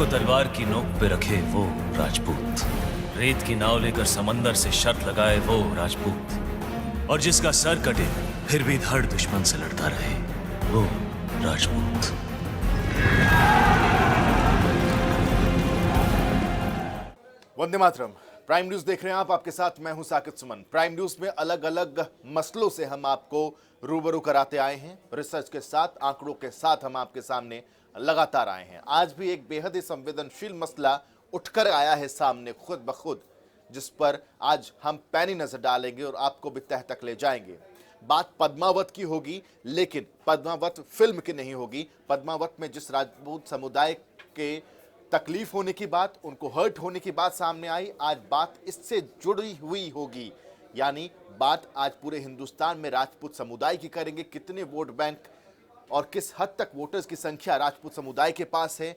को तलवार की नोक पे रखे वो राजपूत, रेत की नाव लेकर समंदर से शर्त लगाए वो राजपूत, और जिसका सर कटे फिर भी धड़ दुश्मन से लड़ता रहे वो राजपूत। वंदे मातरम। प्राइम न्यूज देख रहे हैं आप, आपके साथ मैं हूं साकिब सुमन। प्राइम न्यूज में अलग अलग मसलों से हम आपको रूबरू कराते आए हैं, रिसर्च के साथ, आंकड़ों के साथ हम आपके सामने लगातार आए हैं। आज भी एक बेहद ही संवेदनशील मसला उठकर आया है सामने खुद ब खुद, जिस पर आज हम पैनी नजर डालेंगे और आपको भी तह तक ले जाएंगे। बात पद्मावत की होगी, लेकिन पद्मावत फिल्म की नहीं होगी। पद्मावत में जिस राजपूत समुदाय के तकलीफ होने की बात, उनको हर्ट होने की बात सामने आई, आज बात इससे जुड़ी हुई होगी। यानी बात आज पूरे हिंदुस्तान में राजपूत समुदाय की करेंगे। कितने वोट बैंक और किस हद तक वोटर्स की संख्या राजपूत समुदाय के पास है,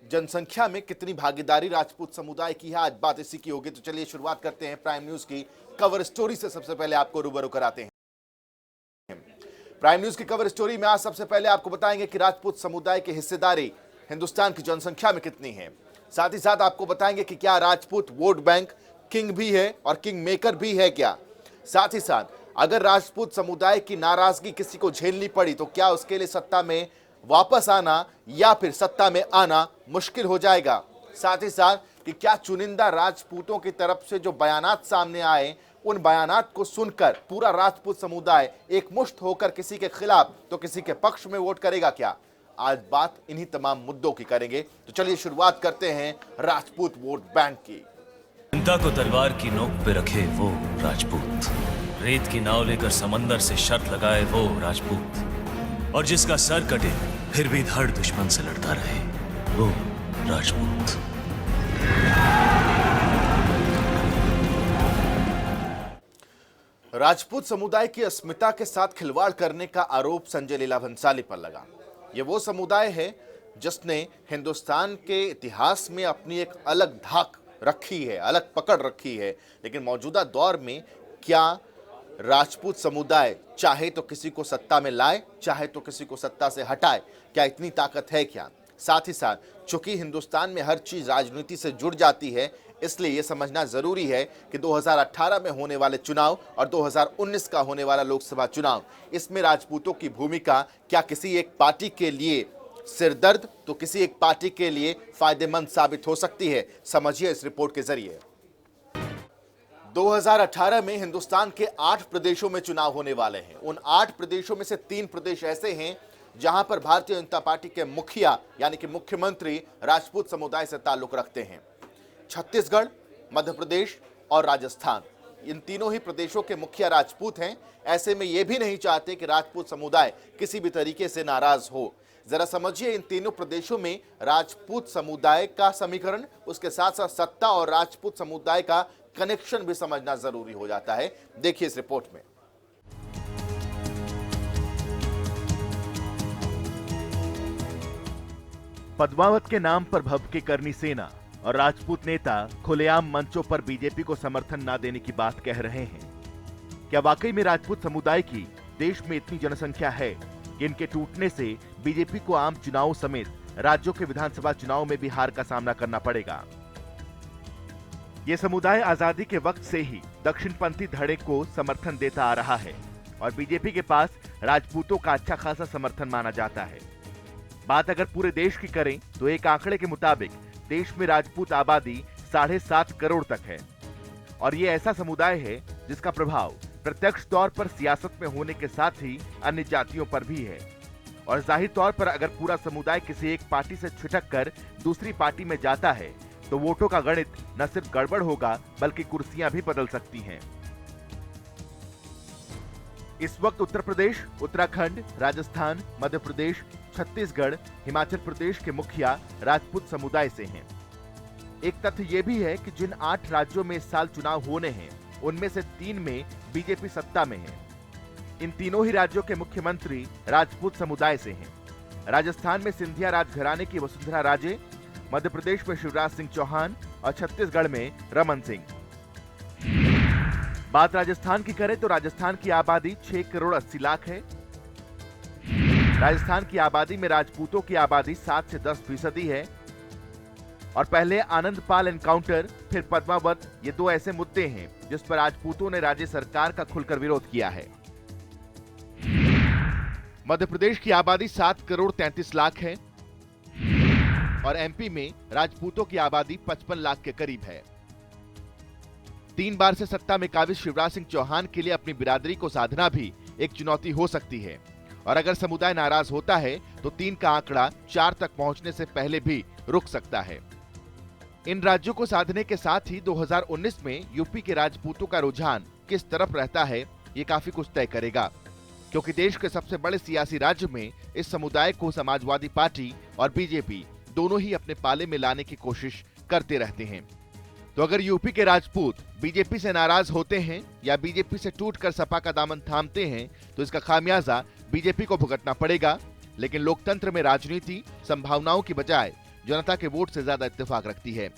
जनसंख्या में कितनी भागीदारी राजपूत समुदाय की है, आज बात इसी की होगी। तो चलिए शुरुआत करते हैं प्राइम न्यूज की कवर स्टोरी से। सबसे पहले आपको रूबरू कराते हैं प्राइम न्यूज की कवर स्टोरी में। आज सबसे पहले आपको बताएंगे कि राजपूत समुदाय की हिस्सेदारी हिंदुस्तान की जनसंख्या में कितनी है। साथ ही साथ आपको बताएंगे कि क्या राजपूत वोट बैंक किंग भी है और किंग मेकर भी है क्या। साथ ही साथ अगर राजपूत समुदाय की नाराजगी किसी को झेलनी पड़ी तो क्या उसके लिए सत्ता में वापस आना या फिर सत्ता में आना मुश्किल हो जाएगा। साथ ही साथ कि क्या चुनिंदा राजपूतों की तरफ से जो बयानात सामने आए, उन बयानात को सुनकर पूरा राजपूत समुदाय एक मुश्त होकर किसी के खिलाफ तो किसी के पक्ष में वोट करेगा क्या। आज बात इन्हीं तमाम मुद्दों की करेंगे। तो चलिए शुरुआत करते हैं राजपूत वोट बैंक की। जनता को तलवार की नोक पे रखे वो राजपूत, रेत की नाव लेकर समंदर से शर्त लगाए वो राजपूत, और जिसका सर कटे फिर भी धड़ दुश्मन से लड़ता रहे वो राजपूत। राजपूत समुदाय की अस्मिता के साथ खिलवाड़ करने का आरोप संजय लीला भंसाली पर लगा। ये वो समुदाय है जिसने हिंदुस्तान के इतिहास में अपनी एक अलग धाक रखी है, अलग पकड़ रखी है। लेकिन मौजूदा दौर में क्या राजपूत समुदाय चाहे तो किसी को सत्ता में लाए, चाहे तो किसी को सत्ता से हटाए, क्या इतनी ताकत है क्या। साथ ही साथ चूंकि हिंदुस्तान में हर चीज राजनीति से जुड़ जाती है, इसलिए यह समझना जरूरी है कि 2018 में होने वाले चुनाव और 2019 का होने वाला लोकसभा चुनाव, इसमें राजपूतों की भूमिका क्या किसी एक पार्टी के लिए सिरदर्द तो किसी एक पार्टी के लिए फायदेमंद साबित हो सकती है। समझिए इस रिपोर्ट के जरिए। 2018 में हिंदुस्तान के 8 प्रदेशों में चुनाव होने वाले हैं। उन 8 प्रदेशों में से 3 प्रदेश ऐसे हैं जहां पर भारतीय जनता पार्टी के मुखिया यानी कि मुख्यमंत्री राजपूत समुदाय से ताल्लुक रखते हैं। छत्तीसगढ़, मध्य प्रदेश और राजस्थान, इन तीनों ही प्रदेशों के मुखिया राजपूत हैं। ऐसे में यह भी नहीं चाहते कि राजपूत समुदाय किसी भी तरीके से नाराज हो। जरा समझिए इन तीनों प्रदेशों में राजपूत समुदाय का समीकरण, उसके साथ साथ सत्ता और राजपूत समुदाय का कनेक्शन भी समझना जरूरी हो जाता है। देखिए इस रिपोर्ट में। पद्मावत के नाम पर भभके करनी सेना और राजपूत नेता खुलेआम मंचों पर बीजेपी को समर्थन न देने की बात कह रहे हैं। क्या वाकई में राजपूत समुदाय की देश में इतनी जनसंख्या है कि इनके टूटने से बीजेपी को आम चुनावों समेत राज्यों के विधानसभा चुनाव में भी हार का सामना करना पड़ेगा। ये समुदाय आजादी के वक्त से ही दक्षिणपंथी धड़े को समर्थन देता आ रहा है और बीजेपी के पास राजपूतों का अच्छा खासा समर्थन माना जाता है। बात अगर पूरे देश की करें तो एक आंकड़े के मुताबिक देश में राजपूत आबादी 7.5 करोड़ तक है और ये ऐसा समुदाय है जिसका प्रभाव प्रत्यक्ष तौर पर सियासत में होने के साथ ही अन्य जातियों पर भी है। और जाहिर तौर पर अगर पूरा समुदाय किसी एक पार्टी से छिटक कर दूसरी पार्टी में जाता है तो वोटों का गणित न सिर्फ गड़बड़ होगा बल्कि कुर्सियां भी बदल सकती हैं। इस वक्त उत्तर प्रदेश, उत्तराखंड, राजस्थान, मध्य प्रदेश, छत्तीसगढ़, हिमाचल प्रदेश के मुखिया राजपूत समुदाय से हैं। एक तथ्य यह भी है कि जिन 8 राज्यों में इस साल चुनाव होने हैं, उनमें से 3 में बीजेपी सत्ता में है। इन तीनों ही राज्यों के मुख्यमंत्री राजपूत समुदाय से हैं। राजस्थान में सिंधिया राजघराने की वसुंधरा राजे, मध्य प्रदेश में शिवराज सिंह चौहान और छत्तीसगढ़ में रमन सिंह। बात राजस्थान की करें तो राजस्थान की आबादी 6 करोड़ 80 लाख है। राजस्थान की आबादी में राजपूतों की आबादी 7 से 10% है। और पहले आनंदपाल एनकाउंटर, फिर पद्मावत, ये दो ऐसे मुद्दे हैं जिस पर राजपूतों ने राज्य सरकार का खुलकर विरोध किया है। मध्य प्रदेश की आबादी 7 करोड़ 33 लाख है और एमपी में राजपूतों की आबादी 55 लाख के करीब है। 3 बार से सत्ता में काबिज शिवराज सिंह चौहान के लिए अपनी बिरादरी को साधना भी एक चुनौती हो सकती है और अगर समुदाय नाराज होता है तो 3 का आंकड़ा 4 तक पहुंचने से पहले भी रुक सकता है। इन राज्यों को साधने के साथ ही 2019 में यूपी के राजपूतों का रुझान किस तरफ रहता है, ये काफी कुछ तय करेगा, क्योंकि देश के सबसे बड़े सियासी राज्य में इस समुदाय को समाजवादी पार्टी और बीजेपी दोनों ही अपने पाले में लाने की कोशिश करते रहते हैं। तो अगर यूपी के राजपूत बीजेपी से नाराज होते हैं या बीजेपी से टूटकर सपा का दामन थामते हैं तो इसका खामियाजा बीजेपी को भुगतना पड़ेगा। लेकिन लोकतंत्र में राजनीति संभावनाओं की बजाय जनता के वोट से ज्यादा इत्तेफाक रखती है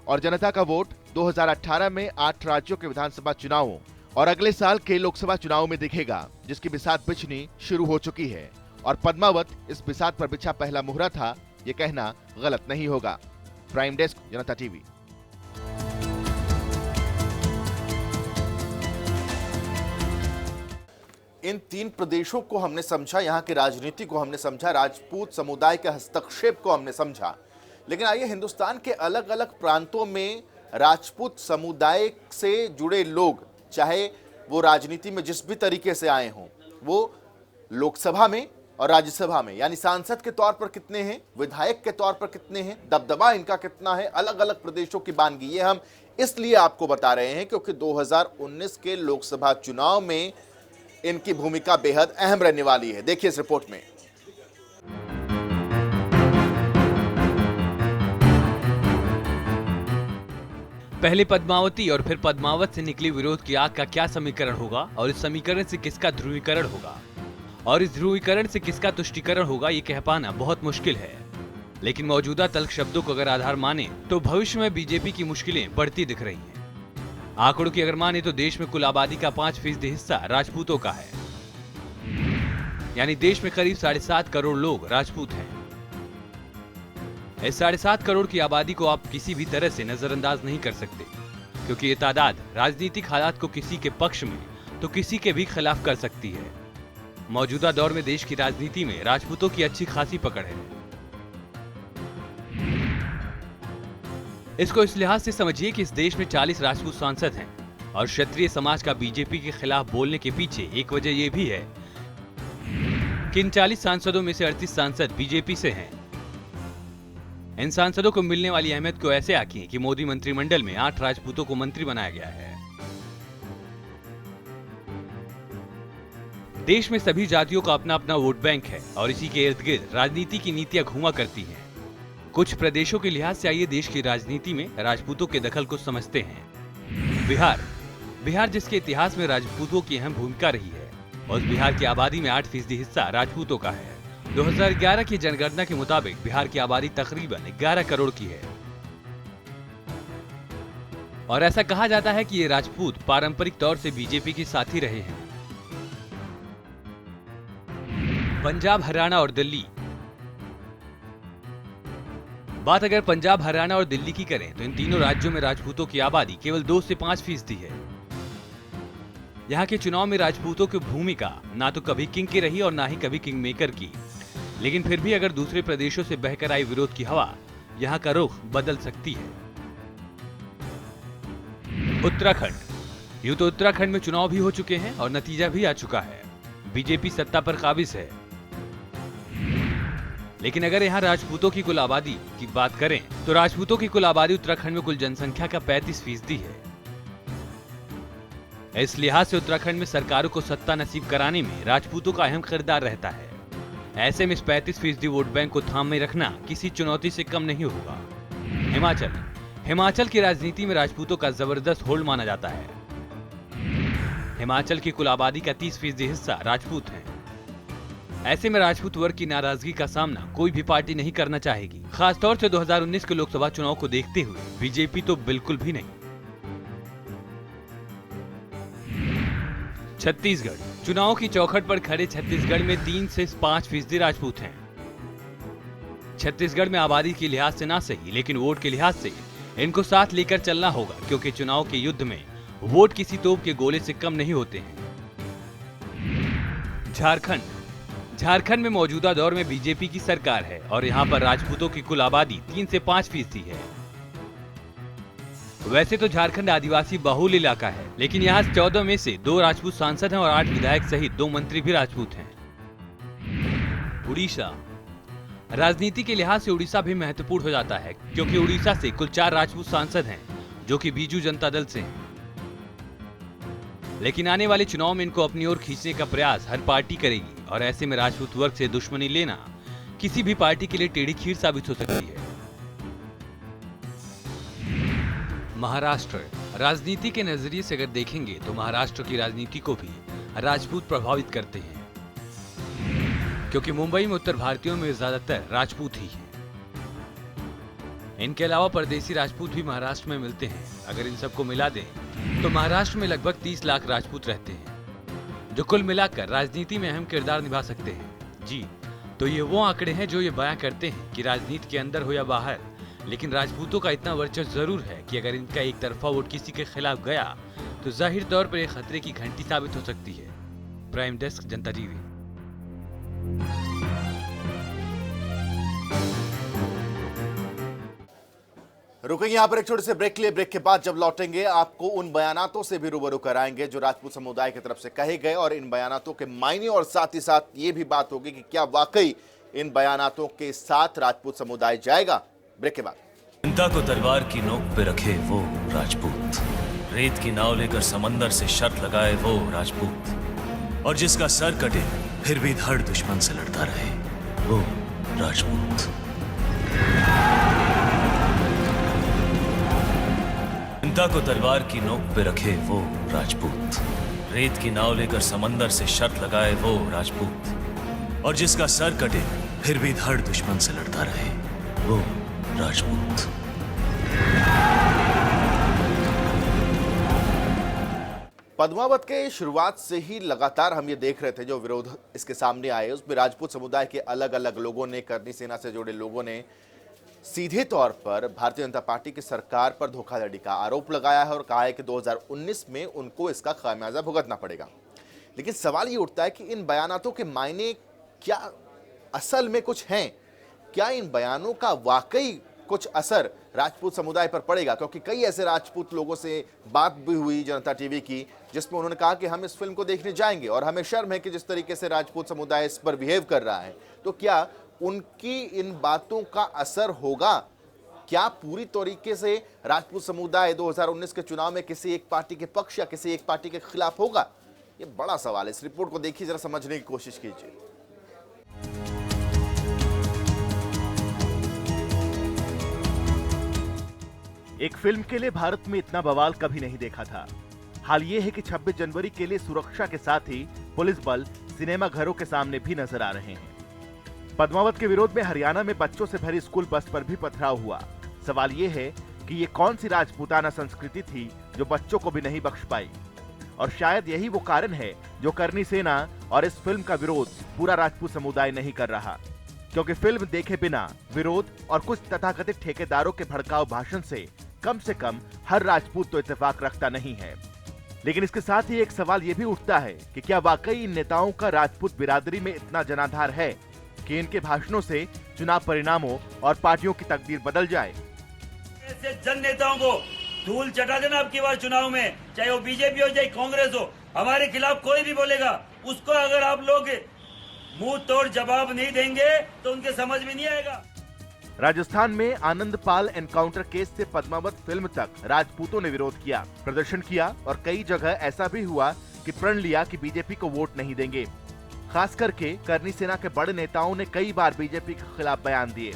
और जनता का वोट 2018 में 8 राज्यों के विधानसभा चुनावों और अगले साल के लोकसभा चुनाव में दिखेगा, जिसकी बिसात बिछनी शुरू हो चुकी है और पद्मावत इस बिसात पर बिछा पहला मुहरा था, ये कहना गलत नहीं होगा। प्राइम डेस्क, जनता टीवी। इन 3 प्रदेशों को हमने समझा, यहाँ की राजनीति को हमने समझा, राजपूत समुदाय के हस्तक्षेप को हमने समझा। लेकिन आइए हिंदुस्तान के अलग अलग प्रांतों में राजपूत समुदाय से जुड़े लोग, चाहे वो राजनीति में जिस भी तरीके से आए हों, वो लोकसभा में और राज्यसभा में यानी सांसद के तौर पर कितने हैं, विधायक के तौर पर कितने हैं, दबदबा इनका कितना है, अलग अलग प्रदेशों की बानगी। ये हम इसलिए आपको बता रहे हैं क्योंकि 2019 के लोकसभा चुनाव में इनकी भूमिका बेहद अहम रहने वाली है। देखिए इस रिपोर्ट में। पहले पद्मावती और फिर पद्मावत से निकली विरोध की आग का क्या समीकरण होगा और इस समीकरण से किसका ध्रुवीकरण होगा और इस ध्रुवीकरण से किसका तुष्टीकरण होगा, ये कह पाना बहुत मुश्किल है। लेकिन मौजूदा तल्ख शब्दों को अगर आधार माने तो भविष्य में बीजेपी की मुश्किलें बढ़ती दिख रही हैं। आंकड़ों की अगर माने तो देश में कुल आबादी का 5% हिस्सा राजपूतों का है, यानी देश में करीब 7.5 करोड़ लोग राजपूत हैं। इस 7.5 करोड़ की आबादी को आप किसी भी तरह से नजरअंदाज नहीं कर सकते, क्योंकि ये तादाद राजनीतिक हालात को किसी के पक्ष में तो किसी के भी खिलाफ कर सकती है। मौजूदा दौर में देश की राजनीति में राजपूतों की अच्छी खासी पकड़ है। इसको इस लिहाज से समझिए कि इस देश में 40 राजपूत सांसद हैं और क्षत्रिय समाज का बीजेपी के खिलाफ बोलने के पीछे एक वजह यह भी है कि इन 40 सांसदों में से 38 सांसद बीजेपी से हैं। इन सांसदों को मिलने वाली अहमियत को ऐसे आंकिए कि मोदी मंत्रिमंडल में 8 राजपूतों को मंत्री बनाया गया है। देश में सभी जातियों का अपना अपना वोट बैंक है और इसी के इर्द गिर्द राजनीति की नीतियां घूमा करती हैं। कुछ प्रदेशों के लिहाज से आइए देश की राजनीति में राजपूतों के दखल को समझते हैं। बिहार जिसके इतिहास में राजपूतों की अहम भूमिका रही है और उस बिहार की आबादी में 8% हिस्सा राजपूतों का है। 2011 की जनगणना के मुताबिक बिहार की आबादी तकरीबन 11 करोड़ की है और ऐसा कहा जाता है कि ये राजपूत पारंपरिक तौर से बीजेपी के साथी रहे हैं। पंजाब, हरियाणा और दिल्ली। बात अगर पंजाब, हरियाणा और दिल्ली की करें तो इन तीनों राज्यों में राजपूतों की आबादी केवल 2 से 5% है। यहाँ के चुनाव में राजपूतों की भूमिका ना तो कभी किंग की रही और ना ही कभी किंग मेकर की, लेकिन फिर भी अगर दूसरे प्रदेशों से बहकर आई विरोध की हवा यहाँ का रुख बदल सकती है। उत्तराखंड। यूं तो उत्तराखंड में चुनाव भी हो चुके हैं और नतीजा भी आ चुका है। बीजेपी सत्ता पर काबिज है, लेकिन अगर यहाँ राजपूतों की कुल आबादी की बात करें तो राजपूतों की कुल आबादी उत्तराखंड में कुल जनसंख्या का 35% है। इस लिहाज से उत्तराखंड में सरकारों को सत्ता नसीब कराने में राजपूतों का अहम किरदार रहता है। ऐसे में इस 35% वोट बैंक को थाम में रखना किसी चुनौती से कम नहीं होगा। हिमाचल की राजनीति में राजपूतों का जबरदस्त होल्ड माना जाता है। हिमाचल की कुल आबादी का 30% हिस्सा राजपूत हैं। ऐसे में राजपूत वर्ग की नाराजगी का सामना कोई भी पार्टी नहीं करना चाहेगी। खासतौर से 2019 के लोकसभा चुनाव को देखते हुए बीजेपी तो बिल्कुल भी नहीं। छत्तीसगढ़। चुनाव की चौखट पर खड़े छत्तीसगढ़ में 3 से 5% राजपूत हैं। छत्तीसगढ़ में आबादी के लिहाज से ना सही, लेकिन वोट के लिहाज से इनको साथ लेकर चलना होगा, क्योंकि चुनाव के युद्ध में वोट किसी तोप के गोले से कम नहीं होते हैं। झारखंड में मौजूदा दौर में बीजेपी की सरकार है और यहाँ पर राजपूतों की कुल आबादी 3 से 5% है। वैसे तो झारखंड आदिवासी बहुल इलाका है, लेकिन यहाँ 14 में से 2 राजपूत सांसद हैं और 8 विधायक सहित 2 मंत्री भी राजपूत हैं। उड़ीसा राजनीति के लिहाज से उड़ीसा भी महत्वपूर्ण हो जाता है, क्योंकि उड़ीसा से कुल 4 राजपूत सांसद हैं, जो कि बीजू जनता दल से हैं। लेकिन आने वाले चुनाव में इनको अपनी ओर खींचने का प्रयास हर पार्टी करेगी और ऐसे में राजपूत वर्ग से दुश्मनी लेना किसी भी पार्टी के लिए टेढ़ी खीर साबित हो सकती है। महाराष्ट्र राजनीति के नजरिए से अगर देखेंगे तो महाराष्ट्र की राजनीति को भी राजपूत प्रभावित करते हैं, क्योंकि मुंबई में उत्तर भारतीयों में ज्यादातर राजपूत ही हैं। इनके अलावा परदेसी राजपूत भी महाराष्ट्र में मिलते हैं। अगर इन सबको मिला दें तो महाराष्ट्र में लगभग 30 लाख राजपूत रहते हैं, जो कुल मिलाकर राजनीति में अहम किरदार निभा सकते हैं। जी, तो ये वो आंकड़े हैं जो ये बयां करते हैं कि राजनीति के अंदर हो या बाहर, लेकिन राजपूतों का इतना वर्चस्व जरूर है कि अगर इनका एक तरफा वोट किसी के खिलाफ गया तो जाहिर तौर पर एक खतरे की घंटी साबित हो सकती है। प्राइम डेस्क, जनता टीवी। रुकेंगे यहाँ पर एक छोटे से ब्रेक के लिए। ब्रेक के बाद जब लौटेंगे आपको उन बयानातों से भी रूबरू कराएंगे जो राजपूत समुदाय की तरफ से कहे गए, और इन बयानातों के मायने, और साथ ही साथ ये भी बात होगी कि क्या वाकई इन बयानातों के साथ राजपूत समुदाय जाएगा। ब्रेक के बाद। चिंता को तलवार की नोक पे रखे वो राजपूत, रेत की नाव लेकर समंदर से शर्त लगाए वो राजपूत, और जिसका सर कटे फिर भी धड़ दुश्मन से लड़ता रहे वो राजपूत। चिंता को तलवार की नोक पे रखे वो राजपूत, रेत की नाव लेकर समंदर से शर्त लगाए वो राजपूत, और जिसका सर कटे फिर भी धड़ दुश्मन से लड़ता रहे वो राजपूत। पद्मावत के शुरुआत से ही लगातार हम ये देख रहे थे जो विरोध इसके सामने आए, उसमें राजपूत समुदाय के अलग अलग लोगों ने, करनी सेना से जुड़े लोगों ने सीधे तौर पर भारतीय जनता पार्टी की सरकार पर धोखाधड़ी का आरोप लगाया है और कहा है कि 2019 में उनको इसका खामियाजा भुगतना पड़ेगा। लेकिन सवाल ये उठता है कि इन बयानातों के मायने क्या असल में कुछ हैं? क्या इन बयानों का वाकई कुछ असर राजपूत समुदाय पर पड़ेगा? क्योंकि कई ऐसे राजपूत लोगों से बात भी हुई जनता टीवी की, जिसमें उन्होंने कहा कि हम इस फिल्म को देखने जाएंगे और हमें शर्म है कि जिस तरीके से राजपूत समुदाय इस पर बिहेव कर रहा है। तो क्या उनकी इन बातों का असर होगा? क्या पूरी तरीके से राजपूत समुदाय 2019 के चुनाव में किसी एक पार्टी के पक्ष या किसी एक पार्टी के खिलाफ होगा? ये बड़ा सवाल है। इस रिपोर्ट को देखिए, जरा समझने की कोशिश कीजिए। एक फिल्म के लिए भारत में इतना बवाल कभी नहीं देखा था। हाल ये है कि 26 जनवरी के लिए सुरक्षा के साथ ही पुलिस बल सिनेमा घरों के सामने भी नजर आ रहे हैं। पद्मावत के विरोध में हरियाणा में बच्चों से भरी स्कूल बस पर भी पथराव हुआ। सवाल ये है कि ये कौन सी राजपूताना संस्कृति थी जो बच्चों को भी नहीं बख्श पाई, और शायद यही वो कारण है जो करनी सेना और इस फिल्म का विरोध पूरा राजपूत समुदाय नहीं कर रहा, क्योंकि फिल्म देखे बिना विरोध और कुछ तथाकथित ठेकेदारों के भड़काऊ भाषण से कम हर राजपूत तो इत्तेफाक रखता नहीं है। लेकिन इसके साथ ही एक सवाल ये भी उठता है कि क्या वाकई इन नेताओं का राजपूत बिरादरी में इतना जनाधार है कि इनके भाषणों से चुनाव परिणामों और पार्टियों की तकदीर बदल जाए। ऐसे जन नेताओं को धूल चटा देना अब की बार चुनाव में, चाहे वो बीजेपी हो चाहे कांग्रेस हो। हमारे खिलाफ कोई भी बोलेगा, उसको अगर आप लोग मुंह तोड़ जवाब नहीं देंगे तो उनके समझ में नहीं आएगा। राजस्थान में आनंदपाल एनकाउंटर केस से पद्मावत फिल्म तक राजपूतों ने विरोध किया, प्रदर्शन किया, और कई जगह ऐसा भी हुआ कि प्रण लिया कि बीजेपी को वोट नहीं देंगे। खास करके करनी सेना के बड़े नेताओं ने कई बार बीजेपी के खिलाफ बयान दिए।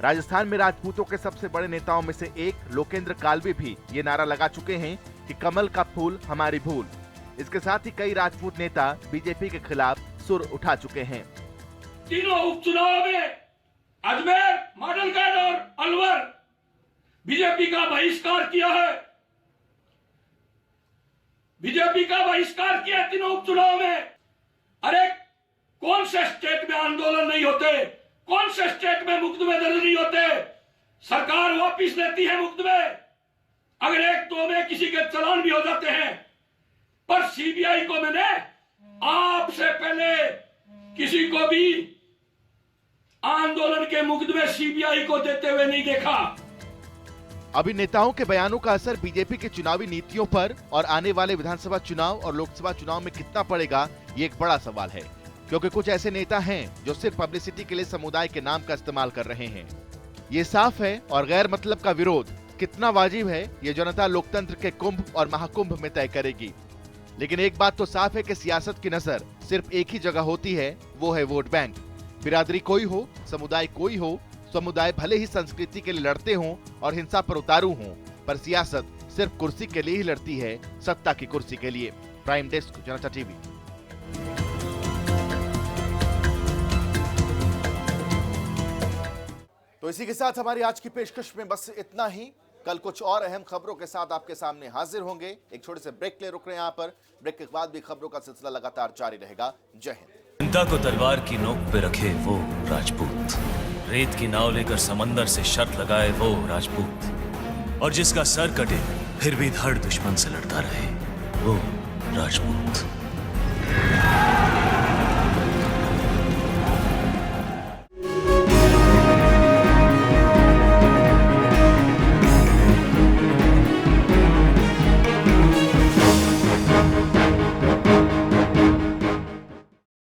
राजस्थान में राजपूतों के सबसे बड़े नेताओं में से एक लोकेंद्र कालवी भी ये नारा लगा चुके हैं कि कमल का फूल हमारी भूल। इसके साथ ही कई राजपूत नेता बीजेपी के खिलाफ सुर उठा चुके हैं। तीनों उपचुनाव में अजमेर, माडलगढ़ और अलवर बीजेपी का बहिष्कार किया है। बीजेपी का बहिष्कार किया तीनों उपचुनाव में। अरे कौन से स्टेट में आंदोलन नहीं होते कौन से स्टेट में मुकदमे दर्ज नहीं होते? सरकार वापिस लेती है मुकदमे, अगर एक दो में किसी के चालान भी हो जाते हैं। पर सीबीआई को मैंने आपसे पहले किसी को भी आंदोलन के मुकदमे सीबीआई को देते हुए नहीं देखा। अभी नेताओं के बयानों का असर बीजेपी की चुनावी नीतियों पर और आने वाले विधानसभा चुनाव और लोकसभा चुनाव में कितना पड़ेगा, ये एक बड़ा सवाल है, क्योंकि कुछ ऐसे नेता हैं जो सिर्फ पब्लिसिटी के लिए समुदाय के नाम का इस्तेमाल कर रहे हैं। ये साफ है, और गैर मतलब का विरोध कितना वाजिब है, ये जनता लोकतंत्र के कुंभ और महाकुंभ में तय करेगी। लेकिन एक बात तो साफ है कि सियासत की नजर सिर्फ एक ही जगह होती है, वो है वोट बैंक। बिरादरी कोई हो, समुदाय कोई हो, समुदाय भले ही संस्कृति के लिए लड़ते हों और हिंसा पर उतारू हों, पर सियासत सिर्फ कुर्सी के लिए ही लड़ती है, सत्ता की कुर्सी के लिए। प्राइम डेस्क, जनता टीवी। तो इसी के साथ हमारी आज की पेशकश में बस इतना ही। कल कुछ और अहम खबरों के साथ आपके सामने हाजिर होंगे। एक छोटे से ब्रेक ले रुक रहे हैं यहाँ पर। ब्रेक के बाद भी खबरों का सिलसिला लगातार जारी रहेगा। जय हिंद। जनता को तलवार की नोक पे रखे वो राजपूत, रेत की नाव लेकर समंदर से शर्त लगाए वो राजपूत, और जिसका सर कटे फिर भी धड़ दुश्मन से लड़ता रहे वो राजपूत।